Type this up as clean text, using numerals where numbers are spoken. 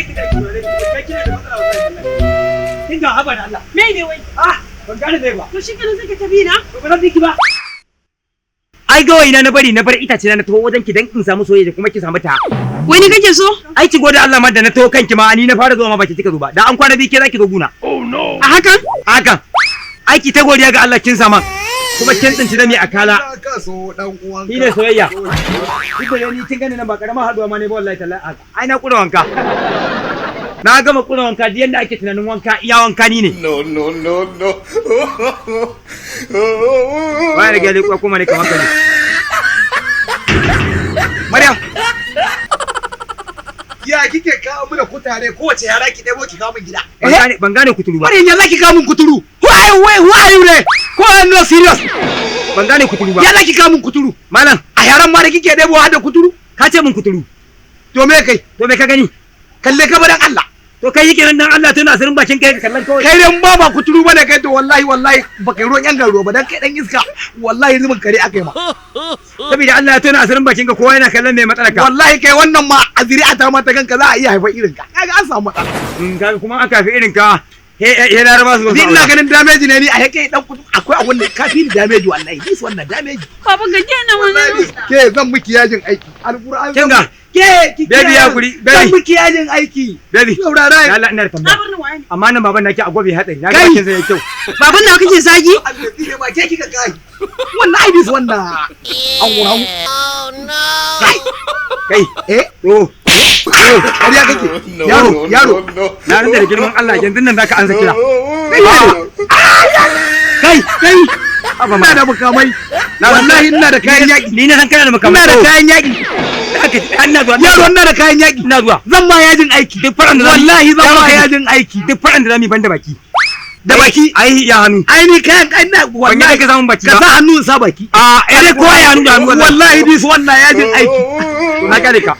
ki da ki kai kina da matsala wallahi. Kin ga haba da Allah. Me ne wai? Ban gane dai ba. To shi kenan sai ka tafi na? Ba zan biki ba. Ai gawayi na bari na bar itace na taho wajen ki dan in samu soyayya kuma ki samu ta. Wai ni kake so? Ai ki gode Allah ma da na taho kanki ma ni na fara zuwa ma baki kika zo ba. Da an kwana biyu ke zaki zo guna. Oh no. A hakan? Hakan. Ai ki ta godiya ga Allah kin sama. Kuma kin tsinci da mai akala. Ka so dan uwanka. Ni ne soyayya. Duk da ni kin gani nan ba karama haduwa ma ne ba wallahi tallahi. Ai na kura wanka. Na gama kura wanka duk yanda ake tunanin wanka iya wanka ni ne. No no no no. Wai da gele ko kuma ne kamar kani. Maryam. Ya kike kawo mu da kutare kowace yara ki debo ki kawo min gida. Ban gane kuturu ba. Maryam ya zaki kawo min kuturu. Who are you ne? Ko I'm not serious. Ban gane kuturu ba. Ya zaki kawo min kuturu. Malam, A yaran ma da kike debo har da kuturu? ka ce min kuturu. To me kai? To me ka gani? Kalle ka baran Allah. To kai yake nan dan Allah tana asirin bakin kai ka kallon kawai. Kai dan ba kuturu bane kai to wallahi baka ruwan yan garo ba dan kai dan iska. Wallahi zumin kare akai ma. Saboda Allah ya tana asirin bakin ka kowa yana kallon me matsalar ka. Wallahi kai wannan ma azri'ata ma ta kanka za a iya haifar irin ka. Kaga an samu matsala. Kaga kuma aka fi irin ka. He laraba su. Ni ina ganin damage ne ni a yake dan kudu akwai abun da kafi ni damage wallahi. Ni wannan damage. Baba gaje na wannan. Ke zan miki yajin aiki. Alquran. Kinga. Ke Baby ya guri. zan Baby. miki yajin aiki. Baby. Saurara. Allah ina da tambaya. Babar ni waye? Amma nan baban nake a gobe hatsari. Na ga Kai. kin zai kyau. Baban nawa kake zagi? Allah ne ma ke kika kai. Wannan ai bis wannan. An wurawu. Kai. Kai. Eh? To. Kariya kake. Yaro. Na rinda da girman Allah yanzu nan zaka ansa kira. Kai. Aba Ina da makamai. Wallahi ina da kayan yaki. Ni na san kana da makamai. Ina da kayan yaki. Ina zuwa. Yaro ina da kayan yaki. Ina zuwa. Zan ma yajin aiki. Duk faran da Wallahi zan ma yajin aiki. Duk faran da zamu ban da baki. Da baki. Ai ya hannu. Ai ni kayan ina Ban yi ka samu baki ka ba. sa hannu in sa baki. A eh ko ya hannu da hannu Wallahi bis wannan yajin aiki. Na kare ka.